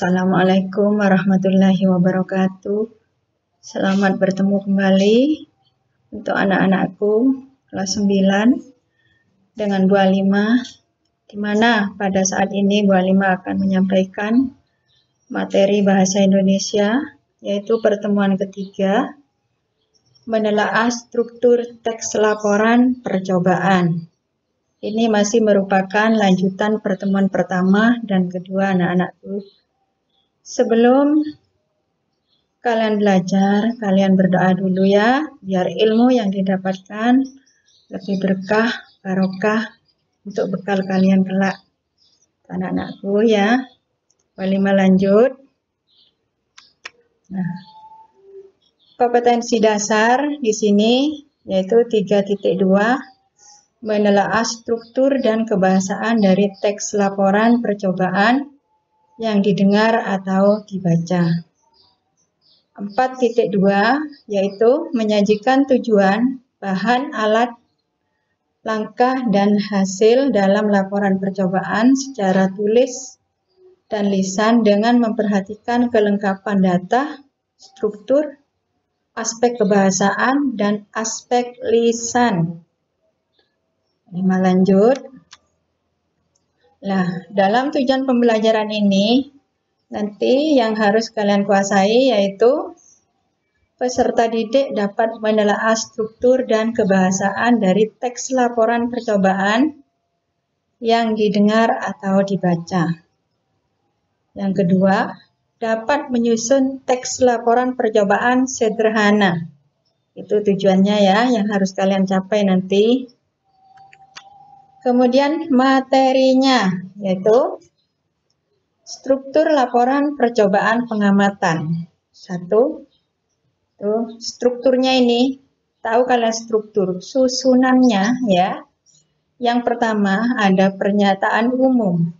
Assalamualaikum warahmatullahi wabarakatuh. Selamat bertemu kembali untuk anak-anakku kelas 9 dengan Bu Halimah, di mana pada saat ini Bu Halimah akan menyampaikan materi bahasa Indonesia, yaitu pertemuan ketiga, menelaah struktur teks laporan percobaan. Ini masih merupakan lanjutan pertemuan pertama dan kedua anak-anakku. Sebelum kalian belajar, kalian berdoa dulu ya, biar ilmu yang didapatkan lebih berkah, barokah untuk bekal kalian kelak. Anak-anakku ya, Halimah lanjut. Nah, kompetensi dasar di sini yaitu 3.2, menelaah struktur dan kebahasaan dari teks laporan percobaan yang didengar atau dibaca. 4.2 yaitu menyajikan tujuan, bahan, alat, langkah, dan hasil dalam laporan percobaan secara tulis dan lisan dengan memperhatikan kelengkapan data, struktur, aspek kebahasaan, dan aspek lisan. Ini lanjut. Nah, dalam tujuan pembelajaran ini, nanti yang harus kalian kuasai yaitu peserta didik dapat menelaah struktur dan kebahasaan dari teks laporan percobaan yang didengar atau dibaca. Yang kedua, dapat menyusun teks laporan percobaan sederhana. Itu tujuannya ya, yang harus kalian capai nanti. Kemudian materinya, yaitu struktur laporan percobaan pengamatan. Satu, tuh, strukturnya ini, tahu kalian struktur, susunannya ya. Yang pertama ada pernyataan umum.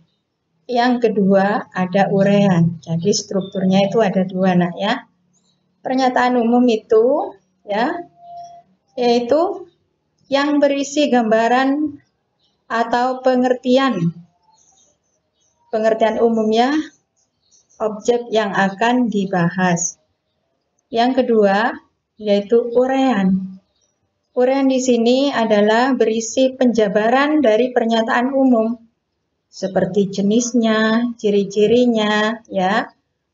Yang kedua ada uraian. Jadi strukturnya itu ada dua nak ya. Pernyataan umum itu ya, yaitu yang berisi gambaran atau pengertian umumnya objek yang akan dibahas. Yang kedua yaitu uraian. Uraian di sini adalah berisi penjabaran dari pernyataan umum seperti jenisnya, ciri-cirinya ya.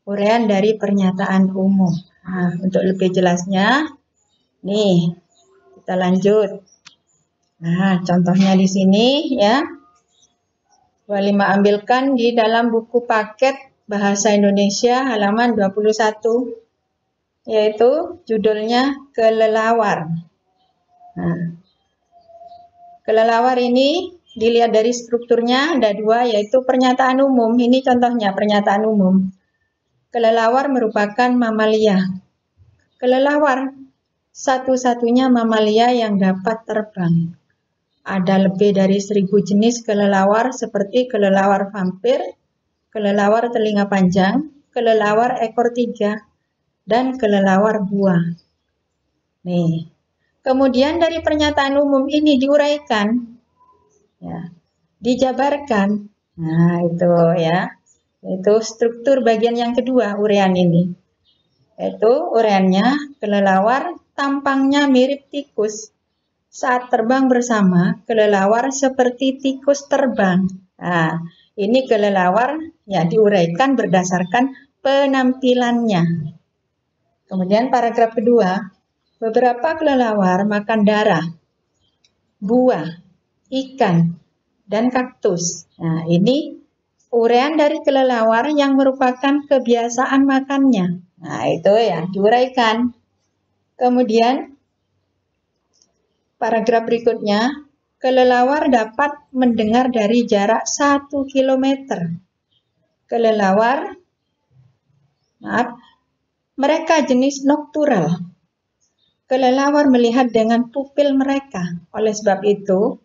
Uraian dari pernyataan umum. Nah, untuk lebih jelasnya nih kita lanjut. Nah, contohnya di sini ya. Halimah ambilkan di dalam buku paket Bahasa Indonesia halaman 21, yaitu judulnya Kelelawar. Nah, kelelawar ini dilihat dari strukturnya ada dua, yaitu pernyataan umum. Ini contohnya pernyataan umum. Kelelawar merupakan mamalia. Kelelawar satu-satunya mamalia yang dapat terbang. Ada lebih dari 1000 jenis kelelawar seperti kelelawar vampir, kelelawar telinga panjang, kelelawar ekor 3, dan kelelawar buah. Nih, kemudian dari pernyataan umum ini diuraikan, ya, dijabarkan. Nah, itu ya, itu struktur bagian yang kedua uraian ini. Yaitu uraiannya, kelelawar tampangnya mirip tikus. Saat terbang bersama, kelelawar seperti tikus terbang. Nah, ini kelelawar ya diuraikan berdasarkan penampilannya. Kemudian paragraf kedua, beberapa kelelawar makan darah, buah, ikan, dan kaktus. Nah, ini uraian dari kelelawar yang merupakan kebiasaan makannya. Nah, itu ya diuraikan. Kemudian paragraf berikutnya, kelelawar dapat mendengar dari jarak 1 km. Kelelawar, mereka jenis noktural. Kelelawar melihat dengan pupil mereka. Oleh sebab itu,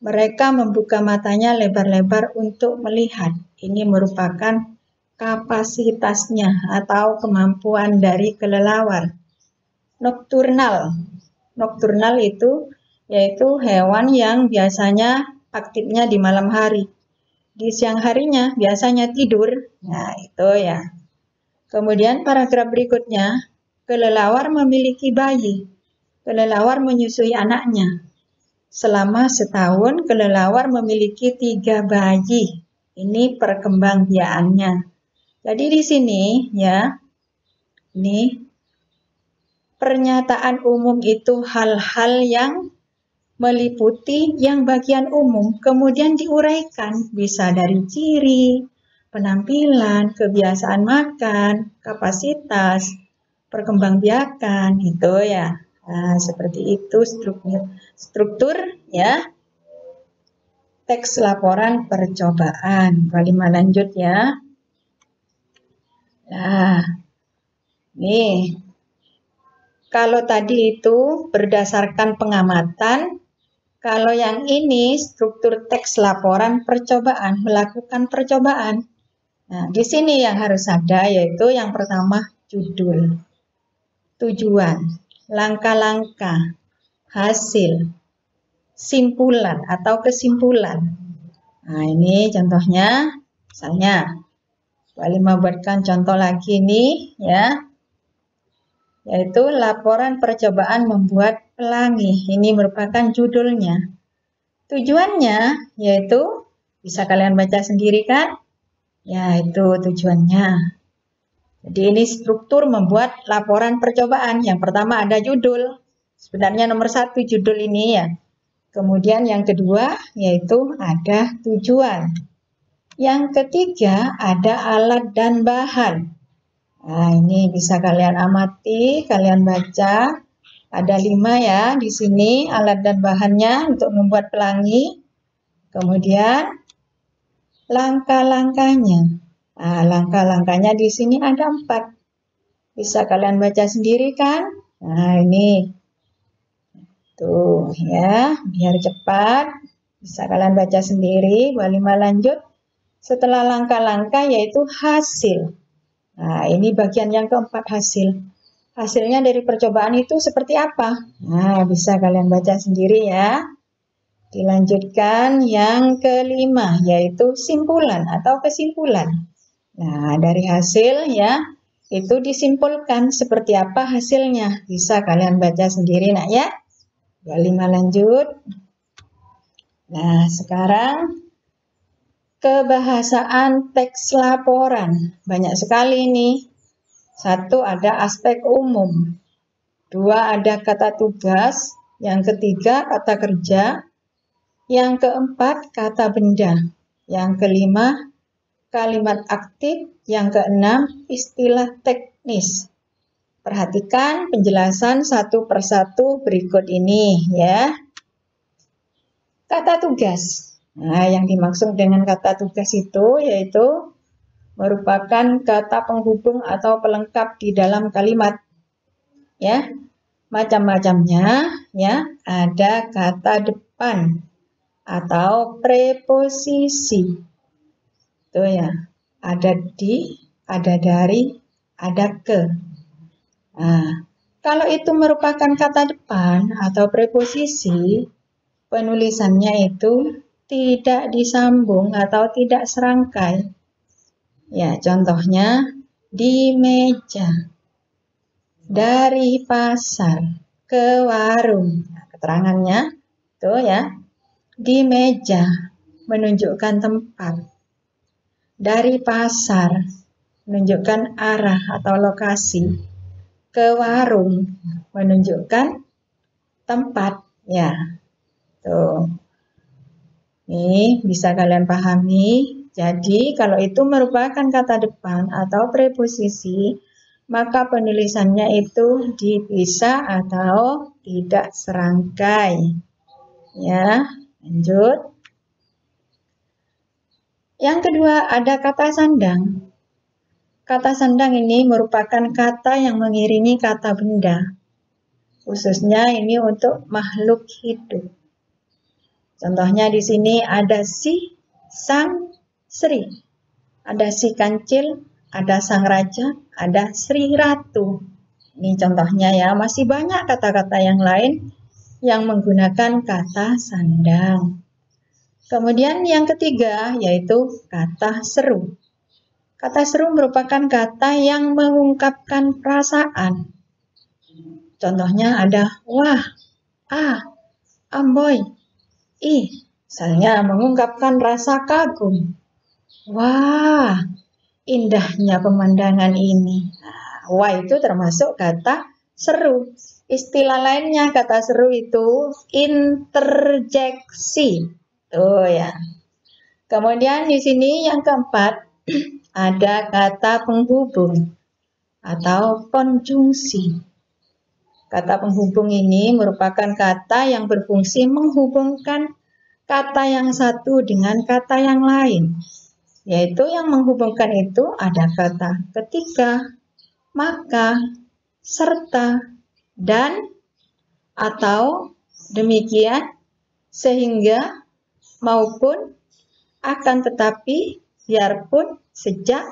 mereka membuka matanya lebar-lebar untuk melihat. Ini merupakan kapasitasnya atau kemampuan dari kelelawar. Nokturnal. Nokturnal itu yaitu hewan yang biasanya aktifnya di malam hari. di siang harinya biasanya tidur. Nah, itu ya. Kemudian paragraf berikutnya, kelelawar memiliki bayi. Kelelawar menyusui anaknya. Selama setahun, kelelawar memiliki 3 bayi. Ini perkembangbiakannya. Jadi di sini ya, ini pernyataan umum itu hal-hal yang meliputi yang bagian umum, kemudian diuraikan, bisa dari ciri, penampilan, kebiasaan makan, kapasitas, perkembangbiakan, itu ya. Nah, seperti itu struktur ya teks laporan percobaan. 25 lanjut ya. Nah, nih kalau tadi itu berdasarkan pengamatan, kalau yang ini struktur teks laporan percobaan, melakukan percobaan. Nah, di sini yang harus ada yaitu yang pertama judul, tujuan, langkah-langkah, hasil, simpulan atau kesimpulan. Nah, ini contohnya, misalnya, Mbak Lima buatkan contoh lagi nih ya, yaitu laporan percobaan membuat pelangi. Ini merupakan judulnya. Tujuannya yaitu, bisa kalian baca sendiri kan? Ya, itu tujuannya. Jadi ini struktur membuat laporan percobaan. Yang pertama ada judul. Sebenarnya nomor 1 judul ini ya. Kemudian yang kedua yaitu ada tujuan. Yang ketiga ada alat dan bahan. Nah, ini bisa kalian amati, kalian baca. Ada 5 ya di sini alat dan bahannya untuk membuat pelangi. Kemudian langkah-langkahnya. Nah, langkah-langkahnya di sini ada 4. Bisa kalian baca sendiri kan? Nah, ini. Tuh ya, biar cepat. Bisa kalian baca sendiri. 25 lanjut. Setelah langkah-langkah yaitu hasil. Nah, ini bagian yang keempat, hasil. Hasilnya dari percobaan itu seperti apa? Nah, bisa kalian baca sendiri ya. Dilanjutkan yang kelima, yaitu simpulan atau kesimpulan. Nah, dari hasil ya, itu disimpulkan seperti apa hasilnya. Bisa kalian baca sendiri nak ya. 25 lanjut. Nah, sekarang kebahasaan teks laporan. Banyak sekali ini. 1 ada aspek umum. 2 ada kata tugas. Yang ketiga kata kerja. Yang keempat kata benda. Yang kelima kalimat aktif. Yang keenam istilah teknis. Perhatikan penjelasan satu persatu berikut ini ya. Kata tugas. Nah, yang dimaksud dengan kata tugas itu yaitu merupakan kata penghubung atau pelengkap di dalam kalimat. Ya. Macam-macamnya ya, ada kata depan atau preposisi. Itu ya. Ada di, ada dari, ada ke. Nah, kalau itu merupakan kata depan atau preposisi, penulisannya itu tidak disambung atau tidak serangkai. Ya, contohnya di meja, dari pasar ke warung. Nah, keterangannya tuh ya, di meja menunjukkan tempat, dari pasar menunjukkan arah atau lokasi, ke warung menunjukkan tempat. Ya, tuh. Ini bisa kalian pahami. Jadi, kalau itu merupakan kata depan atau preposisi, maka penulisannya itu dipisah atau tidak serangkai. Ya, lanjut. Yang kedua, ada kata sandang. Kata sandang ini merupakan kata yang mengiringi kata benda. Khususnya ini untuk makhluk hidup. Contohnya di sini ada si, sang, Sri. Ada si kancil, ada sang raja, ada Sri Ratu. Ini contohnya ya, masih banyak kata-kata yang lain yang menggunakan kata sandang. Kemudian yang ketiga yaitu kata seru. Kata seru merupakan kata yang mengungkapkan perasaan. Contohnya ada wah, ah, amboy, ih. Misalnya mengungkapkan rasa kagum. Wah, indahnya pemandangan ini. Nah, wah itu termasuk kata seru. Istilah lainnya kata seru itu interjeksi. Tuh ya. Kemudian di sini yang keempat ada kata penghubung atau konjungsi. Kata penghubung ini merupakan kata yang berfungsi menghubungkan kata yang satu dengan kata yang lain. Yaitu yang menghubungkan itu ada kata ketika, maka, serta, dan, atau, demikian, sehingga, maupun, akan tetapi, biarpun, sejak,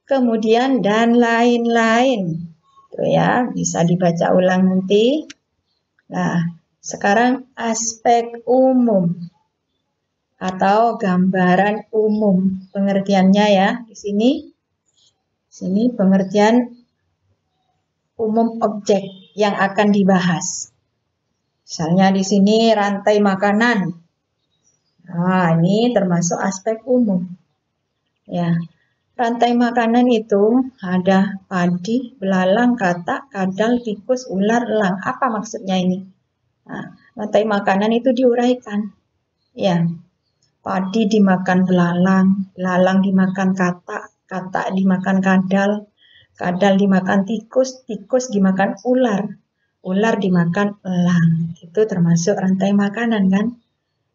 kemudian, dan lain-lain. Tuh ya, bisa dibaca ulang nanti. Nah, sekarang aspek umum atau gambaran umum pengertiannya ya. Di sini pengertian umum objek yang akan dibahas. Misalnya di sini rantai makanan. Nah, ini termasuk aspek umum. Ya, rantai makanan itu ada padi, belalang, katak, kadal, tikus, ular, elang. Apa maksudnya ini? Nah, rantai makanan itu diuraikan. Ya, padi dimakan belalang, belalang dimakan katak, katak dimakan kadal, kadal dimakan tikus, tikus dimakan ular, ular dimakan elang. Itu termasuk rantai makanan kan?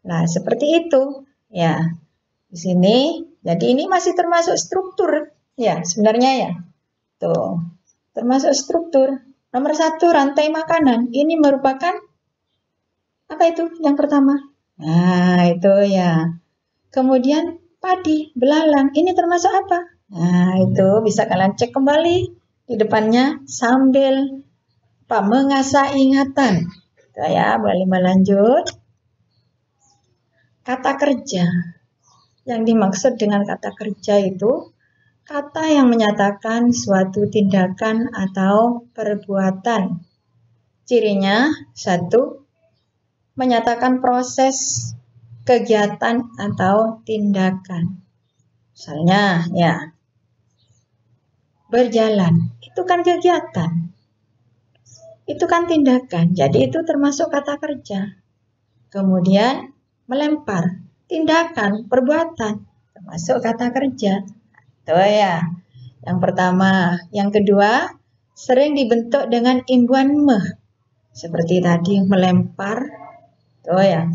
Nah, seperti itu. Ya, di sini, jadi ini masih termasuk struktur. Ya, sebenarnya ya. Tuh, termasuk struktur. Nomor 1, rantai makanan. Ini merupakan, apa itu yang pertama? Nah, itu ya. Kemudian, padi, belalang. Ini termasuk apa? Nah, itu bisa kalian cek kembali di depannya sambil mengasah ingatan. Saya boleh melanjut. Kata kerja. Yang dimaksud dengan kata kerja itu kata yang menyatakan suatu tindakan atau perbuatan. Cirinya, 1, menyatakan proses kegiatan atau tindakan. Misalnya, ya, berjalan. Itu kan kegiatan. Itu kan tindakan. Jadi itu termasuk kata kerja. Kemudian, melempar, tindakan, perbuatan, termasuk kata kerja. Tuh ya, yang pertama. Yang kedua, sering dibentuk dengan imbuhan meh. Seperti tadi, melempar. Tuh ya,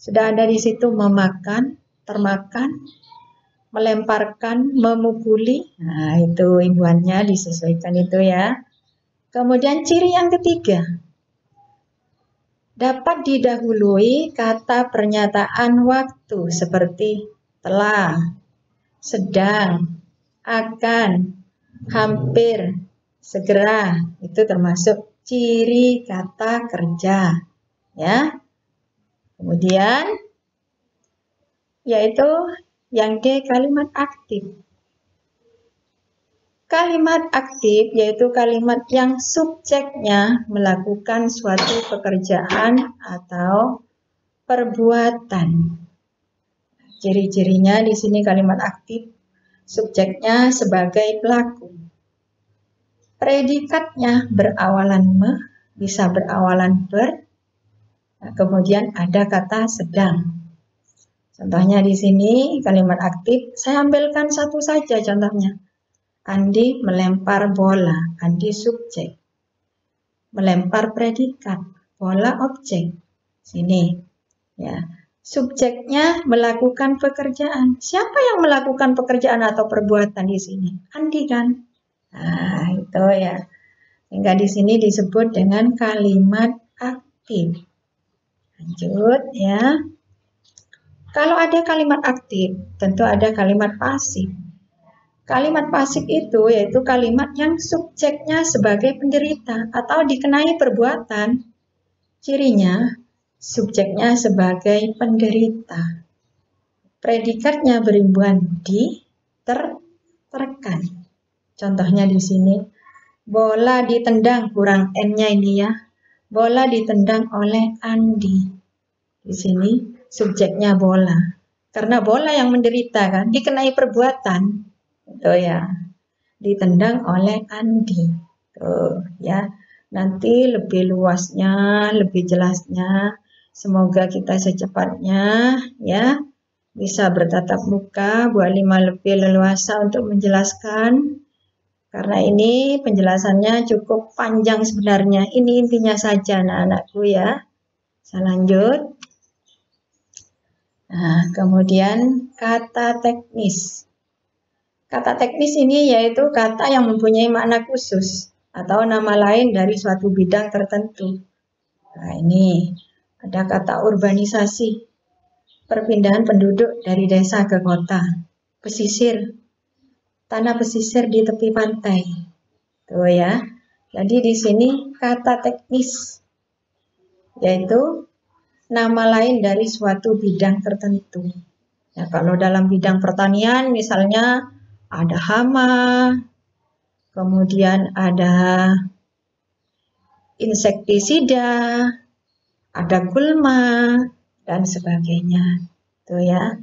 sudah ada di situ memakan, termakan, melemparkan, memukuli. Nah, itu imbuhannya disesuaikan itu ya. Kemudian ciri yang ketiga, dapat didahului kata pernyataan waktu seperti telah, sedang, akan, hampir, segera. Itu termasuk ciri kata kerja. Ya. Kemudian yaitu yang D, kalimat aktif. Kalimat aktif yaitu kalimat yang subjeknya melakukan suatu pekerjaan atau perbuatan. Ciri-cirinya di sini kalimat aktif, subjeknya sebagai pelaku. Predikatnya berawalan me, bisa berawalan ber. Nah, kemudian ada kata sedang. Contohnya di sini kalimat aktif, saya ambilkan satu saja contohnya. Andi melempar bola, Andi subjek. Melempar predikat, bola objek. Sini, ya. Subjeknya melakukan pekerjaan. Siapa yang melakukan pekerjaan atau perbuatan di sini? Andi kan? Nah, itu ya. Sehingga di sini disebut dengan kalimat aktif. Lanjut ya. Kalau ada kalimat aktif, tentu ada kalimat pasif. Kalimat pasif itu yaitu kalimat yang subjeknya sebagai penderita atau dikenai perbuatan. Cirinya, subjeknya sebagai penderita. predikatnya beribuan di, tertekan. Contohnya di sini, bola ditendang, kurang N-nya ini ya. Bola ditendang oleh Andi. Di sini subjeknya bola. Karena bola yang menderita kan, dikenai perbuatan. Tuh ya. Ditendang oleh Andi. Tuh ya. Nanti lebih luasnya, lebih jelasnya. Semoga kita secepatnya ya bisa bertatap muka. Bu Halimah lebih leluasa untuk menjelaskan. Karena ini penjelasannya cukup panjang sebenarnya. Ini intinya saja anak-anakku ya. Saya lanjut. Nah, kemudian kata teknis. Kata teknis ini yaitu kata yang mempunyai makna khusus atau nama lain dari suatu bidang tertentu. Nah, ini ada kata urbanisasi, perpindahan penduduk dari desa ke kota, pesisir, tanah pesisir di tepi pantai. Tuh ya. Jadi di sini kata teknis yaitu nama lain dari suatu bidang tertentu. Ya, kalau dalam bidang pertanian misalnya ada hama, kemudian ada insektisida, ada gulma, dan sebagainya. Tuh ya.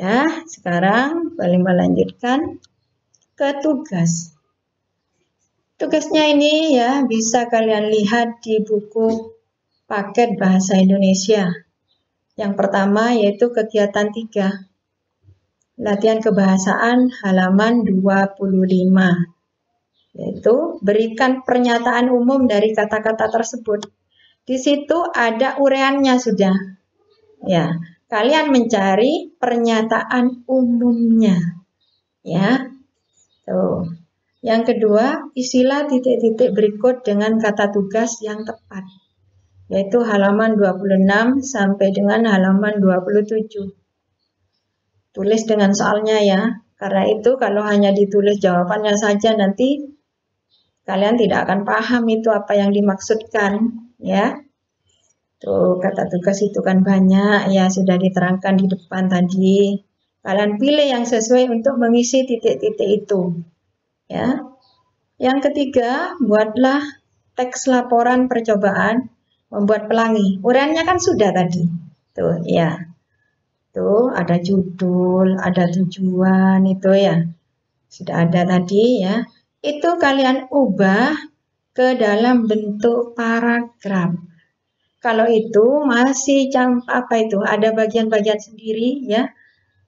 Ya, sekarang boleh melanjutkan ke tugas. Tugasnya ini ya bisa kalian lihat di buku paket bahasa Indonesia. Yang pertama yaitu kegiatan 3. Latihan kebahasaan halaman 25. Yaitu berikan pernyataan umum dari kata-kata tersebut. Di situ ada uraiannya sudah. Ya, kalian mencari pernyataan umumnya. Ya. Tuh. Yang kedua, isilah titik-titik berikut dengan kata tugas yang tepat. Yaitu halaman 26 sampai dengan halaman 27. Tulis dengan soalnya ya. Karena itu kalau hanya ditulis jawabannya saja nanti kalian tidak akan paham itu apa yang dimaksudkan. Ya. Tuh, kata tugas itu kan banyak ya, sudah diterangkan di depan tadi. Kalian pilih yang sesuai untuk mengisi titik-titik itu. Ya. Yang ketiga, buatlah teks laporan percobaan membuat pelangi. Uraiannya kan sudah tadi. Tuh, ya. Tuh, ada judul, ada tujuan itu ya. Sudah ada tadi ya. Itu kalian ubah ke dalam bentuk paragraf. Kalau itu masih ada bagian-bagian sendiri ya.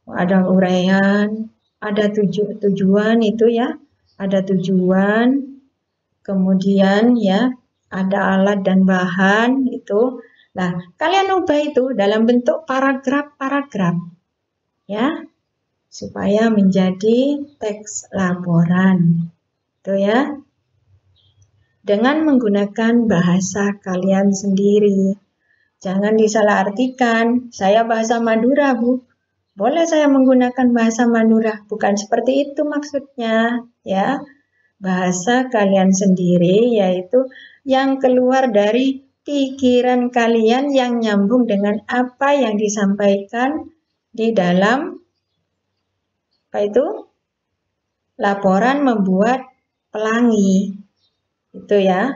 Ada uraian, ada tujuan itu ya. Ada tujuan, kemudian ya ada alat dan bahan itu. Nah, kalian ubah itu dalam bentuk paragraf-paragraf ya, supaya menjadi teks laporan. Itu ya. Dengan menggunakan bahasa kalian sendiri. Jangan disalahartikan. Saya bahasa Madura, Bu. Boleh saya menggunakan bahasa Madura, bukan seperti itu maksudnya, ya. Bahasa kalian sendiri yaitu yang keluar dari pikiran kalian yang nyambung dengan apa yang disampaikan di dalam laporan membuat pelangi. Itu ya.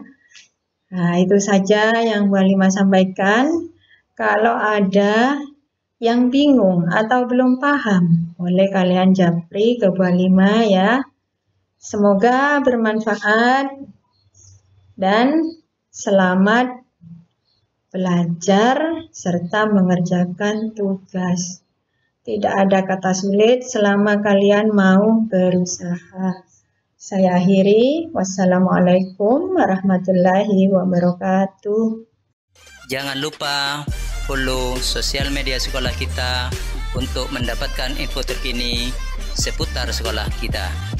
Nah, itu saja yang Bu Halimah sampaikan. Kalau ada yang bingung atau belum paham, boleh kalian japri ke Bu Halimah ya. Semoga bermanfaat dan selamat belajar serta mengerjakan tugas. Tidak ada kata sulit selama kalian mau berusaha. Saya akhiri. Wassalamualaikum warahmatullahi wabarakatuh. Jangan lupa follow sosial media sekolah kita untuk mendapatkan info terkini seputar sekolah kita.